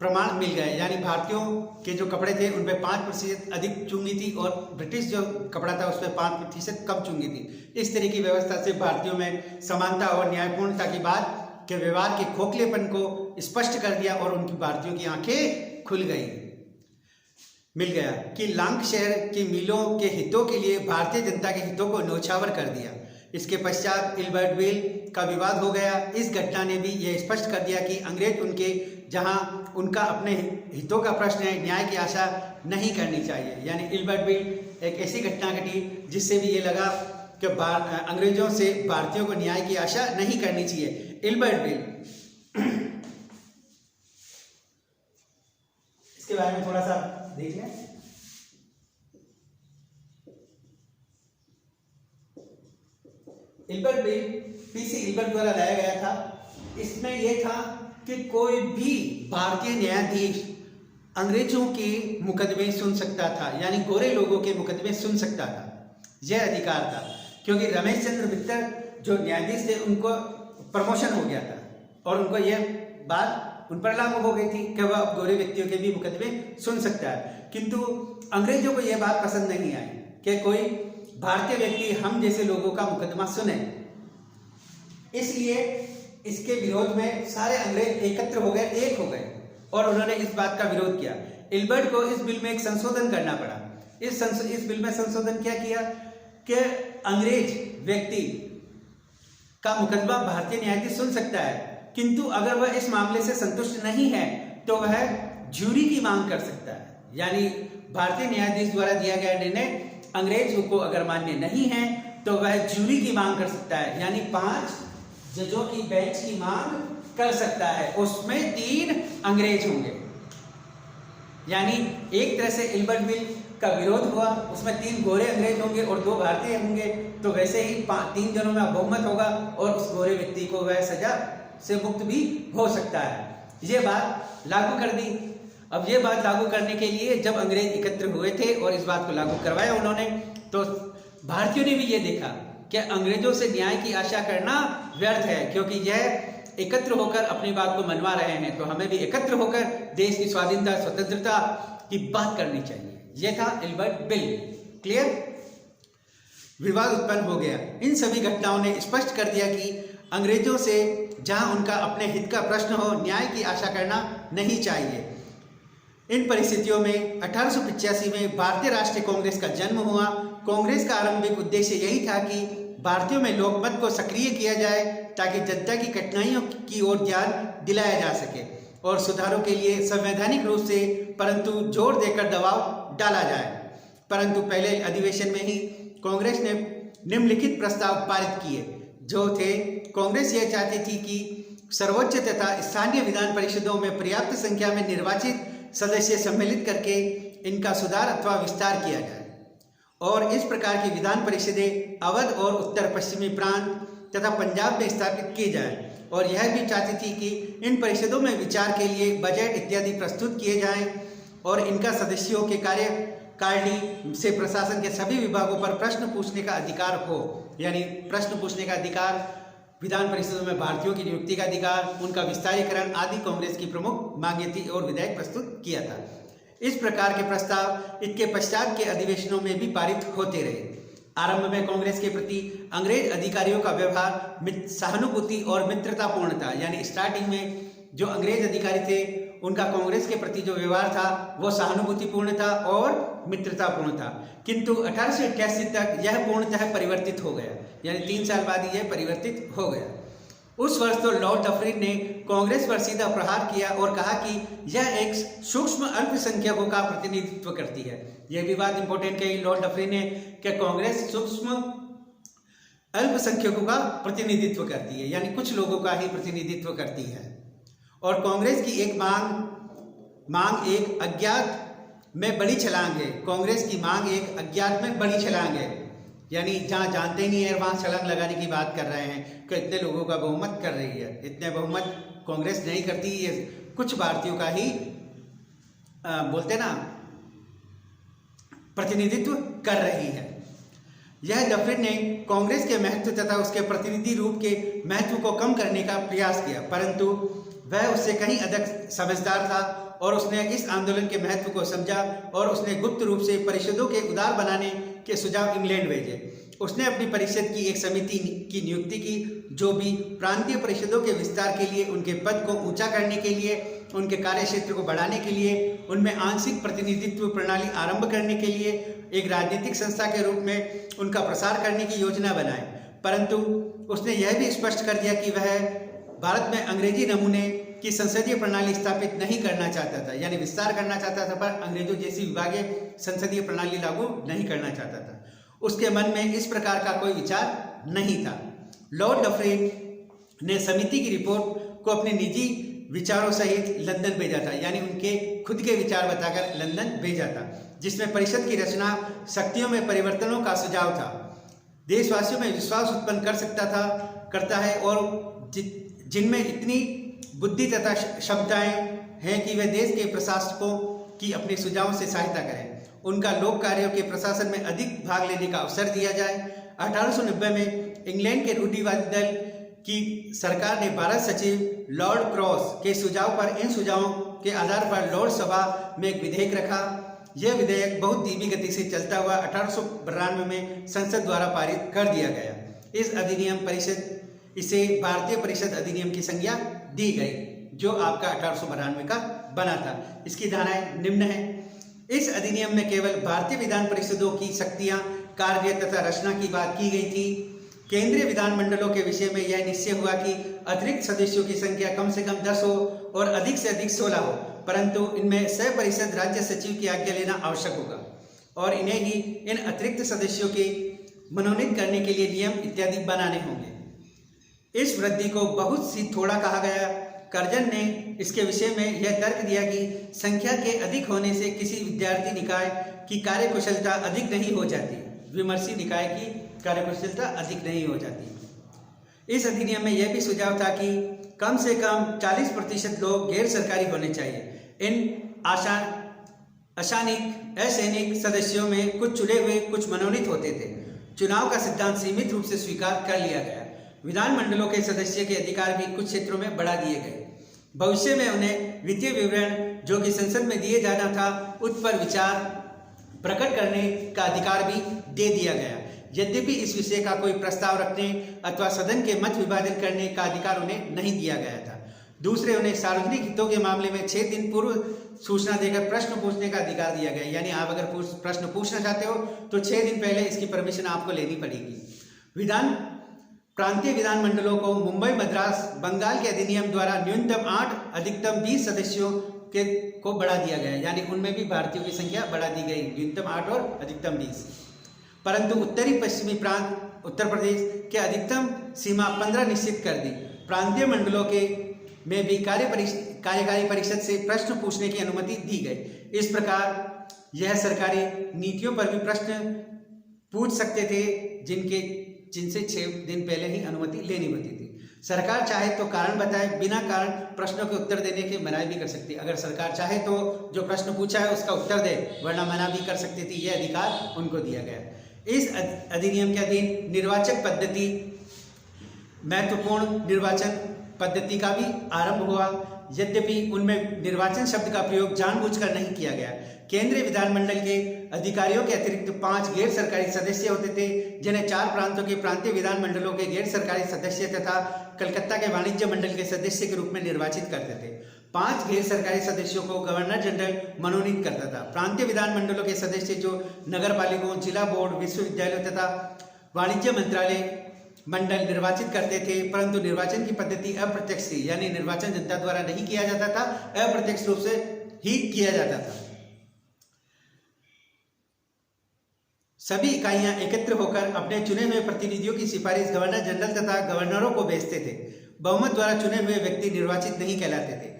प्रमाण मिल गए। यानी भारतीयों के जो कपड़े थे उन पर 5% अधिक चुंगी थी और ब्रिटिश जो कपड़ा था उस पर 5% कम चुंगी थी। इस तरह की व्यवस्था से भारतीयों में समानता और न्यायपूर्णता की बात के व्यवहार के खोखलेपन को स्पष्ट कर दिया और उनकी भारतीयों की आंखें खुल गई। मिल गया कि लांकशायर की मिलों के हितों के लिए भारतीय जनता के हितों को न्यौछावर कर दिया। इसके पश्चात इल्बर्ट बिल का विवाद हो गया। इस घटना ने भी यह स्पष्ट कर दिया कि अंग्रेज उनके जहां उनका अपने हितों का प्रश्न है, न्याय की आशा नहीं करनी चाहिए। यानी इल्बर्ट बिल एक ऐसी घटना घटी जिससे भी ये लगा कि अंग्रेजों से भारतीयों को न्याय की आशा नहीं करनी चाहिए। इल्बर्ट बिल, इसके बारे में थोड़ा सा देख लें। इल्बर्ट बिल पीसी इल्बर्ट द्वारा लाया गया था। इसमें यह था कि कोई भी भारतीय न्यायाधीश अंग्रेजों के मुकदमे सुन सकता था, यानी गोरे लोगों के मुकदमे सुन सकता था। यह अधिकार था क्योंकि रमेश चंद्र मित्तर जो न्यायाधीश थे उनको प्रमोशन हो गया था और उनको यह बात उन पर लागू हो गई थी कि वह अब गोरे व्यक्तियों के भी मुकदमे सुन सकता है। किंतु अंग्रेजों को यह बात पसंद नहीं आई कि कोई भारतीय व्यक्ति हम जैसे लोगों का मुकदमा सुने। इसलिए इसके विरोध में सारे अंग्रेज एकत्र हो गए, एक हो गए और उन्होंने इस बात का विरोध किया। इल्बर्ट को इस बिल में एक संशोधन करना पड़ा। इस बिल में संशोधन क्या किया कि अंग्रेज व्यक्ति का मुकदमा भारतीय न्यायाधीश सुन सकता है, किंतु अगर वह इस मामले से संतुष्ट नहीं है तो वह ज्यूरी की मांग कर सकता है। यानी भारतीय न्यायाधीश द्वारा दिया गया निर्णय अंग्रेज को अगर मान्य नहीं है तो वह ज्यूरी की मांग कर सकता है, यानी 5 जजों की बेंच की मांग कर सकता है। उसमें 3 अंग्रेज होंगे। यानी एक तरह से इल्बर्ट बिल का विरोध हुआ, उसमें 3 गोरे अंग्रेज होंगे और 2 भारतीय होंगे, तो वैसे ही 3 जनों में बहुमत होगा और उस गोरे व्यक्ति को वह सजा से मुक्त भी हो सकता है। ये बात लागू कर दी। अब ये बात लागू करने के लिए जब अंग्रेज एकत्र हुए थे और इस बात को लागू करवाया उन्होंने, तो भारतीयों ने भी ये देखा कि अंग्रेजों से न्याय की आशा करना व्यर्थ है, क्योंकि यह एकत्र होकर अपनी बात को मनवा रहे हैं, तो हमें भी एकत्र होकर देश की स्वाधीनता स्वतंत्रता की बात करनी चाहिए। यह था इल्बर्ट बिल। क्लियर? विवाद उत्पन्न हो गया। इन सभी घटनाओं ने स्पष्ट कर दिया कि अंग्रेजों से जहां उनका अपने हित का प्रश्न हो, न्याय की आशा करना नहीं चाहिए। इन परिस्थितियों में 1885 में भारतीय राष्ट्रीय कांग्रेस का जन्म हुआ। कांग्रेस का आरंभिक उद्देश्य यही था कि भारतीयों में लोकमत को सक्रिय किया जाए ताकि जनता की कठिनाइयों की ओर ध्यान दिलाया जा सके और सुधारों के लिए संवैधानिक रूप से परंतु जोर देकर दबाव डाला जाए। परंतु पहले अधिवेशन में ही कांग्रेस ने निम्नलिखित प्रस्ताव पारित किए जो थे। कांग्रेस यह चाहती थी कि सर्वोच्च तथा स्थानीय विधान परिषदों में पर्याप्त संख्या में निर्वाचित सदस्य सम्मिलित करके इनका सुधार अथवा विस्तार किया जाए और इस प्रकार की विधान परिषदें अवध और उत्तर पश्चिमी प्रांत तथा पंजाब में स्थापित की जाए। और यह भी चाहती थी कि इन परिषदों में विचार के लिए बजट इत्यादि प्रस्तुत किए जाएं और इनका सदस्यों के कार्यकारिणी से प्रशासन के सभी विभागों पर प्रश्न पूछने का अधिकार हो। यानी प्रश्न पूछने का अधिकार, विधान परिषदों में भारतीयों की नियुक्ति का अधिकार, उनका विस्तारीकरण आदि कांग्रेस की प्रमुख मांगें थी और विधेयक प्रस्तुत किया था। इस प्रकार के प्रस्ताव इसके पश्चात के अधिवेशनों में भी पारित होते रहे। आरंभ में कांग्रेस के प्रति अंग्रेज अधिकारियों का व्यवहार सहानुभूति और मित्रतापूर्ण था। यानी स्टार्टिंग में जो अंग्रेज अधिकारी थे उनका कांग्रेस के प्रति जो व्यवहार था वो सहानुभूतिपूर्ण था और मित्रतापूर्ण था, किंतु 1888 तक यह पूर्णतः परिवर्तित हो गया, यानी 3 साल बाद ही यह परिवर्तित हो गया। उस वर्ष तो लॉर्ड डफरिन ने कांग्रेस पर सीधा प्रहार किया और कहा कि यह एक सूक्ष्म अल्पसंख्यकों का प्रतिनिधित्व करती है। यह भी बात इंपॉर्टेंट कही लॉर्ड डफरिन ने कि कांग्रेस सूक्ष्म अल्पसंख्यकों का प्रतिनिधित्व करती है, यानी कुछ लोगों का ही प्रतिनिधित्व करती है। और कांग्रेस की एक मांग एक अज्ञात में बड़ी छलांग है। कांग्रेस की मांग एक अज्ञात में बड़ी छलांग है, यानी जहाँ जानते नहीं है वहाँ छलांग लगाने की बात कर रहे हैं कि इतने लोगों का बहुमत कर रही है। इतने बहुमत कांग्रेस नहीं करती, ये कुछ भारतीयों का ही बोलते ना प्रतिनिधित्व कर रही है। यह डफरिन ने कांग्रेस के महत्व तथा उसके प्रतिनिधि रूप के महत्व को कम करने का प्रयास किया, परंतु वह उससे कहीं अधिक समझदार था और उसने इस आंदोलन के महत्व को समझा और उसने गुप्त रूप से परिषदों के उदार बनाने के सुझाव इंग्लैंड भेजे। उसने अपनी परिषद की एक समिति की नियुक्ति की, जो भी प्रांतीय परिषदों के विस्तार के लिए, उनके पद को ऊंचा करने के लिए, उनके कार्य क्षेत्र को बढ़ाने के लिए, उनमें आंशिक प्रतिनिधित्व प्रणाली आरंभ करने के लिए एक राजनीतिक संस्था के रूप में उनका प्रसार करने की योजना बनाए। परंतु उसने यह भी स्पष्ट कर दिया कि वह भारत में अंग्रेजी नमूने की संसदीय प्रणाली स्थापित नहीं करना चाहता था, यानी विस्तार करना चाहता था पर अंग्रेजों जैसी विभागीय संसदीय प्रणाली लागू नहीं करना चाहता था। उसके मन में इस प्रकार का कोई विचार नहीं था। लॉर्ड डफरिन ने समिति की रिपोर्ट को अपने निजी विचारों सहित लंदन भेजा था, यानी उनके खुद के विचार बताकर लंदन भेजा था, जिसमें परिषद की रचना शक्तियों में परिवर्तनों का सुझाव था, देशवासियों में विश्वास उत्पन्न करता है और जिनमें इतनी बुद्धि तथा क्षमताएं हैं कि वे देश के प्रशासकों की अपने सुझावों से सहायता करें, उनका लोक कार्यों के प्रशासन में अधिक भाग लेने का अवसर दिया जाए। 1890 में इंग्लैंड के रूढ़िवादी दल की सरकार ने भारत सचिव लॉर्ड क्रॉस के सुझाव पर इन सुझावों के आधार पर लॉर्ड सभा में एक विधेयक रखा। यह विधेयक बहुत धीमी गति से चलता हुआ 1892 में संसद द्वारा पारित कर दिया गया। इस अधिनियम परिषद इसे भारतीय परिषद अधिनियम की संज्ञा दी गई, जो आपका 1892 का बना था। इसकी धाराएं निम्न है। इस अधिनियम में केवल भारतीय विधान परिषदों की शक्तियां, कार्य तथा रचना की बात की गई थी। केंद्रीय विधानमंडलों के विषय में यह निश्चय हुआ कि अतिरिक्त सदस्यों की संख्या कम से कम 10 हो और अधिक से अधिक 16 हो, परंतु इनमें सह परिषद राज्य सचिव की आज्ञा लेना आवश्यक होगा और इन्हें ही इन अतिरिक्त सदस्यों के मनोनीत करने के लिए नियम इत्यादि बनाने होंगे। इस वृद्धि को बहुत सी थोड़ा कहा गया। कर्जन ने इसके विषय में यह तर्क दिया कि संख्या के अधिक होने से किसी विद्यार्थी निकाय की कार्यकुशलता अधिक नहीं हो जाती, विमर्शी निकाय की कार्यकुशलता अधिक नहीं हो जाती। इस अधिनियम में यह भी सुझाव था कि कम से कम 40% लोग गैर सरकारी होने चाहिए। इन असैनिक सदस्यों में कुछ चुने हुए, कुछ मनोनीत होते थे। चुनाव का सिद्धांत सीमित रूप से स्वीकार कर लिया गया। विधानमंडलों के सदस्य के अधिकार भी कुछ क्षेत्रों में बढ़ा दिए गए। भविष्य में उन्हें वित्तीय विवरण जो कि संसद में दिए जाना था, उस पर विचार प्रकट करने का अधिकार भी दे दिया गया। यद्यपि इस विषय का कोई प्रस्ताव रखने अथवा सदन के मत विभाजन करने का अधिकार उन्हें नहीं दिया गया था। दूसरे, उन्हें सार्वजनिक हितों के मामले में 6 दिन पूर्व सूचना देकर प्रश्न पूछने का अधिकार दिया गया, यानी आप अगर प्रश्न पूछना चाहते हो तो 6 दिन पहले इसकी परमिशन आपको लेनी पड़ेगी। प्रांतीय विधानमंडलों को मुंबई, मद्रास, बंगाल के अधिनियम द्वारा न्यूनतम 8 अधिकतम 20 सदस्यों को बढ़ा दिया गया, यानी उनमें भी भारतीयों की संख्या बढ़ा दी गई, न्यूनतम 8 और अधिकतम 20। परंतु उत्तरी पश्चिमी प्रांत उत्तर प्रदेश के अधिकतम सीमा 15 निश्चित कर दी। प्रांतीय मंडलों में भी कार्यकारी परिषद से प्रश्न पूछने की अनुमति दी गई। इस प्रकार यह सरकारी नीतियों पर भी प्रश्न पूछ सकते थे, जिनसे 6 दिन पहले ही अनुमति लेनी होती थी। सरकार चाहे तो कारण बताए, बिना कारण प्रश्नों के उत्तर देने की मनाही भी कर सकती है। अगर सरकार चाहे तो जो प्रश्न पूछा है उसका उत्तर दे, वरना मना भी कर सकती थी। यह अधिकार उनको दिया गया। इस अधिनियम के अधीन निर्वाचक पद्धति, महत्वपूर्ण निर्वाचन पद्धति का भी आरंभ हुआ। यद्यपि उनमें निर्वाचन शब्द का प्रयोग जानबूझकर नहीं किया गया। केंद्रीय विधानमंडल के अधिकारियों के अतिरिक्त 5 गैर सरकारी सदस्य होते थे, जिन्हें 4 प्रांतों के प्रांतीय विधानमंडलों के गैर सरकारी सदस्य तथा कलकत्ता के वाणिज्य मंडल के सदस्य के रूप में निर्वाचित करते थे। 5 गैर सरकारी सदस्यों को गवर्नर जनरल मनोनीत करता था। प्रांतीय विधानमंडलों के सदस्य जो नगर पालिकाओं, जिला बोर्ड, विश्वविद्यालयों तथा वाणिज्य मंत्रालय मंडल निर्वाचित करते थे, परंतु निर्वाचन की पद्धति अप्रत्यक्ष थी, यानी निर्वाचन जनता द्वारा नहीं किया जाता था, अप्रत्यक्ष रूप से ही किया जाता था। सभी इकाइयां एकत्र होकर अपने चुने हुए प्रतिनिधियों की सिफारिश गवर्नर जनरल तथा गवर्नरों को भेजते थे। बहुमत द्वारा चुने हुए व्यक्ति निर्वाचित नहीं कहलाते थे,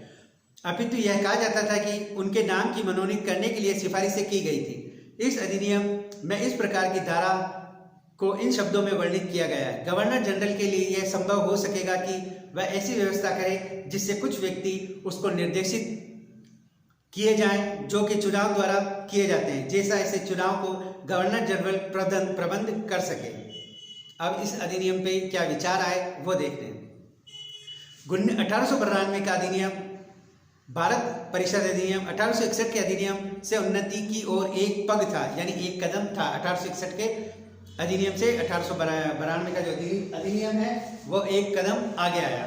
अपितु यह कहा जाता था कि उनके नाम की मनोनीत करने के लिए सिफारिशें की गई थी। इस अधिनियम में इस प्रकार की धारा को इन शब्दों में वर्णित किया गया है। गवर्नर जनरल के लिए यह संभव हो सकेगा कि वह ऐसी व्यवस्था करे जिससे कुछ व्यक्ति उसको निर्देशित किए जाएं जो कि चुनाव द्वारा किए जाते हैं, जैसा ऐसे चुनाव को गवर्नर जनरल प्रबंध कर सके। अब इस अधिनियम पे क्या विचार आए वो देखते हैं। 1892 का अधिनियम, भारत परिषद अधिनियम 1861 के अधिनियम से उन्नति की ओर एक पग था, यानी एक कदम था। 1861 के अधिनियम से 1892 का जो अधिनियम है वो एक कदम आगे आया।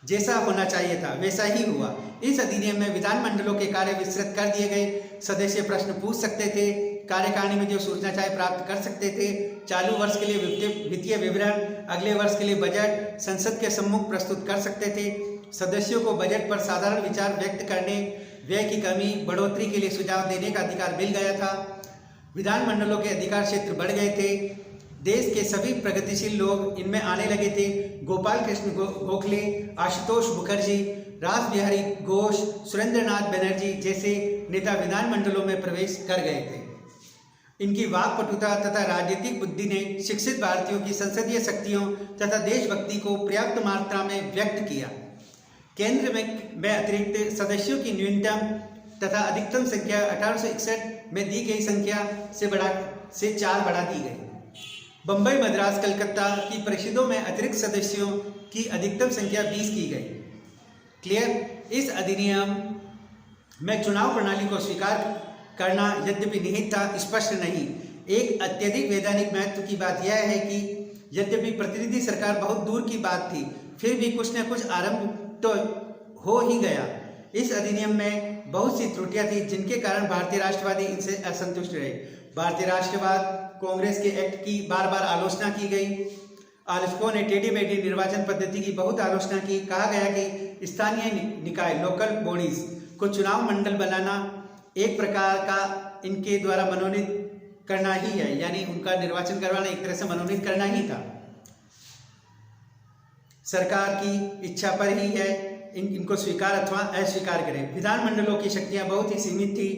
जैसा होना चाहिए था वैसा ही हुआ। इस अधिनियम में विधानमंडलों के कार्य विस्तृत कर दिए गए। सदस्य प्रश्न पूछ सकते थे, कार्यकारिणी में जो सूचना चाहे प्राप्त कर सकते थे, चालू वर्ष के लिए वित्तीय विवरण, अगले वर्ष के लिए बजट संसद के सम्मुख प्रस्तुत कर सकते थे। सदस्यों को बजट पर साधारण विचार व्यक्त करने, व्यय की कमी बढ़ोतरी के लिए सुझाव देने का अधिकार मिल गया था। विधानमंडलों के अधिकार क्षेत्र बढ़ गए थे। देश के सभी प्रगतिशील लोग इनमें आने लगे थे। गोपाल कृष्ण गोखले, आशुतोष मुखर्जी, रास बिहारी घोष, सुरेंद्रनाथ बनर्जी जैसे नेता विधानमंडलों में प्रवेश कर गए थे। इनकी वाक्पटुता तथा राजनीतिक बुद्धि ने शिक्षित भारतीयों की संसदीय शक्तियों तथा देशभक्ति को पर्याप्त मात्रा में व्यक्त किया। केंद्र में अतिरिक्त सदस्यों की न्यूनतम तथा अधिकतम संख्या 1861 में दी गई संख्या से 4 बढ़ा दी गई। बम्बई, मद्रास, कलकत्ता की परिषदों में अतिरिक्त सदस्यों की अधिकतम संख्या 20 की गई। क्लियर। इस अधिनियम में चुनाव प्रणाली को स्वीकार करना यद्यपि निहित था, स्पष्ट नहीं। एक अत्यधिक वैधानिक महत्व की बात यह है कि यद्यपि प्रतिनिधि सरकार बहुत दूर की बात थी, फिर भी कुछ न कुछ आरंभ तो हो ही गया। इस अधिनियम में बहुत सी त्रुटियां थी जिनके कारण भारतीय राष्ट्रवादी इनसे असंतुष्ट रहे। भारतीय राष्ट्रवाद कांग्रेस के एक्ट की बार बार आलोचना की गई। आलोचकों ने टेढ़ी मेढ़ी निर्वाचन पद्धति की बहुत आलोचना की। कहा गया कि स्थानीय निकाय, लोकल बॉडीज को चुनाव मंडल बनाना एक प्रकार का इनके द्वारा मनोनीत करना ही है, यानी उनका निर्वाचन करवाना एक तरह से मनोनीत करना ही था। सरकार की इच्छा पर ही है इनको स्वीकार अथवा अस्वीकार करें। विधानमंडलों की शक्तियां बहुत ही सीमित थी।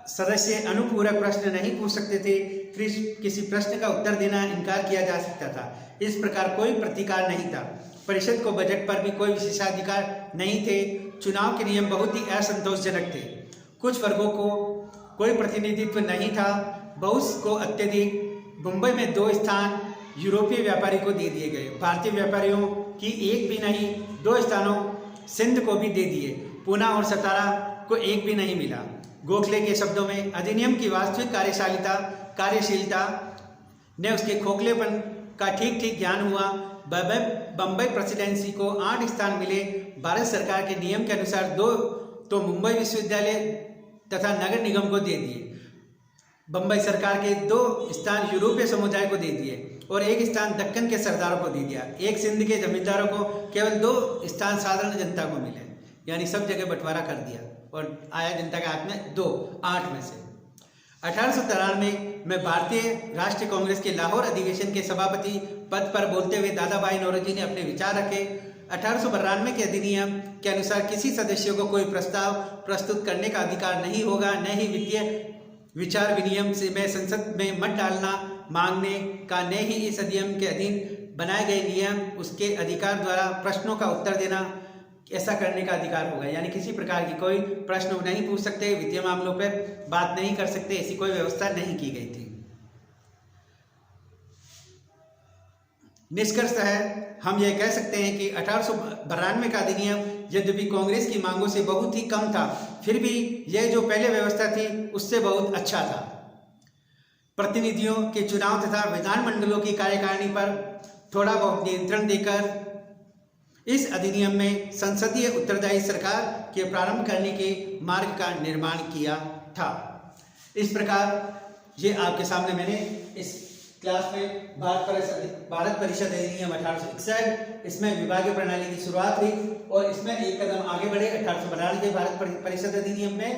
सदस्य अनुपूरक प्रश्न नहीं पूछ सकते थे। किसी प्रश्न का उत्तर देना इनकार किया जा सकता था। इस प्रकार कोई प्रतिकार नहीं था। परिषद को बजट पर भी कोई विशेषाधिकार नहीं थे। चुनाव के नियम बहुत ही असंतोषजनक थे। कुछ वर्गों को कोई प्रतिनिधित्व नहीं था, बहुत को अत्यधिक। मुंबई में 2 स्थान यूरोपीय व्यापारी को दे दिए गए। भारतीय व्यापारियों की एक भी नहीं, 2 स्थानों सिंध को भी दे दिए। पूना और सतारा को एक भी नहीं मिला। गोखले के शब्दों में अधिनियम की वास्तविक कार्यशीलता ने उसके खोखलेपन का ठीक ठीक ज्ञान हुआ। बम्बई प्रेसिडेंसी को 8 स्थान मिले। भारत सरकार के नियम के अनुसार 2 तो मुंबई विश्वविद्यालय तथा नगर निगम को दे दिए। बम्बई सरकार के 2 स्थान यूरोपीय समुदाय को दे दिए और 1 स्थान दक्कन के सरदारों को दे दिया। 1 सिंध के जमींदारों को केवल 2 स्थान साधारण जनता को मिले, यानी सब जगह बंटवारा कर दिया और आया जनता के हाथ में 2, 8 में से। 1893 में भारतीय राष्ट्रीय कांग्रेस के लाहौर अधिवेशन के सभापति पद पर बोलते हुए दादा भाई नौरोजी ने अपने विचार रखे। 1892 के अधिनियम के अनुसार किसी सदस्य को कोई प्रस्ताव प्रस्तुत करने का अधिकार नहीं होगा, न ही वित्तीय विचार विनिमय से में संसद में मत डालना मांगने का, न ही इस अधिनियम के अधीन बनाए गए नियम उसके अधिकार द्वारा प्रश्नों का उत्तर देना, ऐसा करने का अधिकार होगा। यानी किसी प्रकार की कोई प्रश्न नहीं पूछ सकते, वित्तीय मामलों पर बात नहीं कर सकते, ऐसी कोई व्यवस्था नहीं की गई थी। निष्कर्ष है हम यह कह सकते हैं कि 1892 का अधिनियम यद्यपि कांग्रेस की मांगों से बहुत ही कम था, फिर भी यह जो पहले व्यवस्था थी उससे बहुत अच्छा था। प्रतिनिधियों के चुनाव तथा विधानमंडलों की कार्यकारिणी पर थोड़ा बहुत नियंत्रण देकर इस अधिनियम में संसदीय उत्तरदायी सरकार के प्रारंभ करने के मार्ग का निर्माण किया था। इस प्रकार ये आपके सामने मैंने इस क्लास में भारत परिषद अधिनियम 1861, इसमें विभागीय प्रणाली की शुरुआत हुई और इसमें एक कदम आगे बढ़े 1892 के भारत परिषद अधिनियम में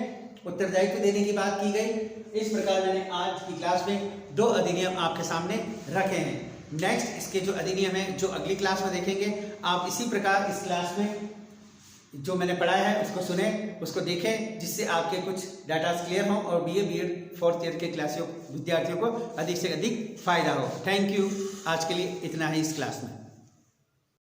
उत्तरदायित्व देने की बात की गई। इस प्रकार मैंने आज की क्लास में 2 अधिनियम आपके सामने रखे हैं। नेक्स्ट इसके जो अधिनियम है जो अगली क्लास में देखेंगे, आप इसी प्रकार इस क्लास में जो मैंने पढ़ाया है उसको सुने, उसको देखें, जिससे आपके कुछ डाटा क्लियर हों और BA BEd 4th ईयर के विद्यार्थियों को अधिक से अधिक फायदा हो। Thank you. आज के लिए इतना ही इस क्लास में।